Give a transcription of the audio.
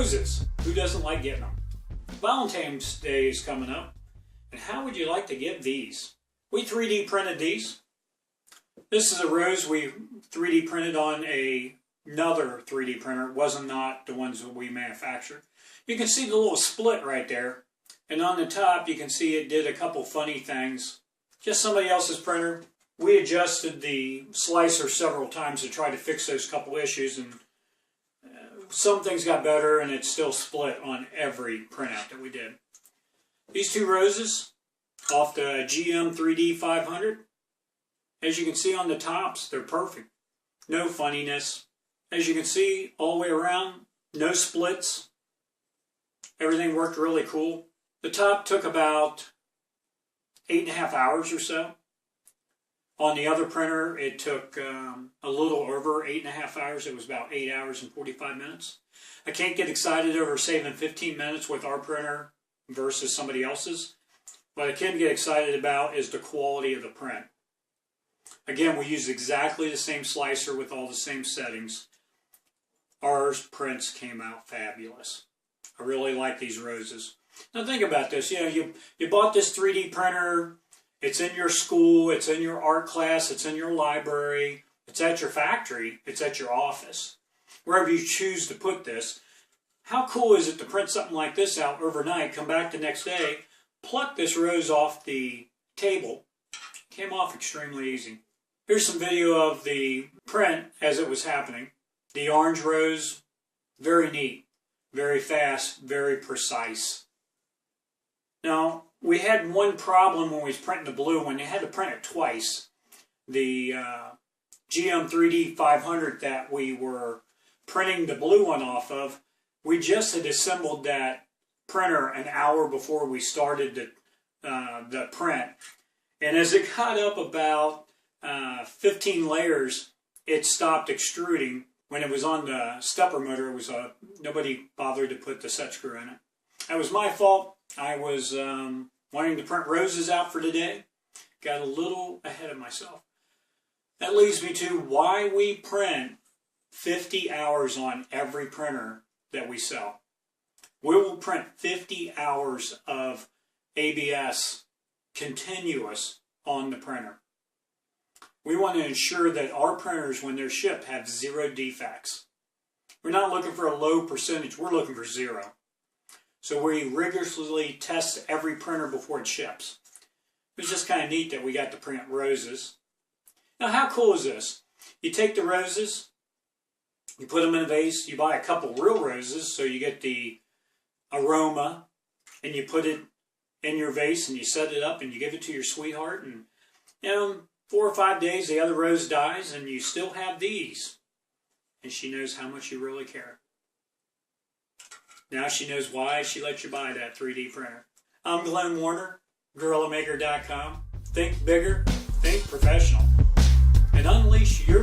Roses. Who doesn't like getting them? Valentine's Day is coming up. And how would you like to give these? We 3D printed these. This is a rose we 3D printed on another 3D printer. It wasn't not the ones that we manufactured. You can see the little split right there. And on the top you can see it did a couple funny things. Just somebody else's printer. We adjusted the slicer several times to try to fix those couple issues, and some things got better, and it's still split on every printout that we did. These two roses off the GM3D 500. As you can see on the tops, they're perfect. No funniness. As you can see all the way around, no splits. Everything worked really cool. The top took about 8.5 hours or so. On the other printer, it took a little over 8.5 hours. It was about 8 hours and 45 minutes. I can't get excited over saving 15 minutes with our printer versus somebody else's. What I can get excited about is the quality of the print. Again, we used exactly the same slicer with all the same settings. Our prints came out fabulous. I really like these roses. Now think about this. You know, you bought this 3D printer. It's in your school, it's in your art class, it's in your library, it's at your factory, it's at your office. Wherever you choose to put this. How cool is it to print something like this out overnight, come back the next day, pluck this rose off the table. Came off extremely easy. Here's some video of the print as it was happening. The orange rose, very neat, very fast, very precise. Now, we had one problem when we was printing the blue one. You had to print it twice. The GM3D 500 that we were printing the blue one off of, we just had assembled that printer an hour before we started the print. And as it got up about 15 layers, it stopped extruding. When it was on the stepper motor, it was nobody bothered to put the set screw in it. That was my fault. I was wanting to print roses out for today. Got a little ahead of myself. That leads me to why we print 50 hours on every printer that we sell. We will print 50 hours of ABS continuous on the printer. We want to ensure that our printers, when they're shipped, have 0 defects. We're not looking for a low percentage. We're looking for 0. So we rigorously test every printer before it ships. It was just kind of neat that we got to print roses. Now how cool is this? You take the roses, you put them in a vase, you buy a couple real roses so you get the aroma, and you put it in your vase and you set it up and you give it to your sweetheart, and 4 or 5 days the other rose dies and you still have these. And she knows how much you really care. Now she knows why she let you buy that 3D printer. I'm Glenn Warner, GorillaMaker.com. Think bigger, think professional, and unleash your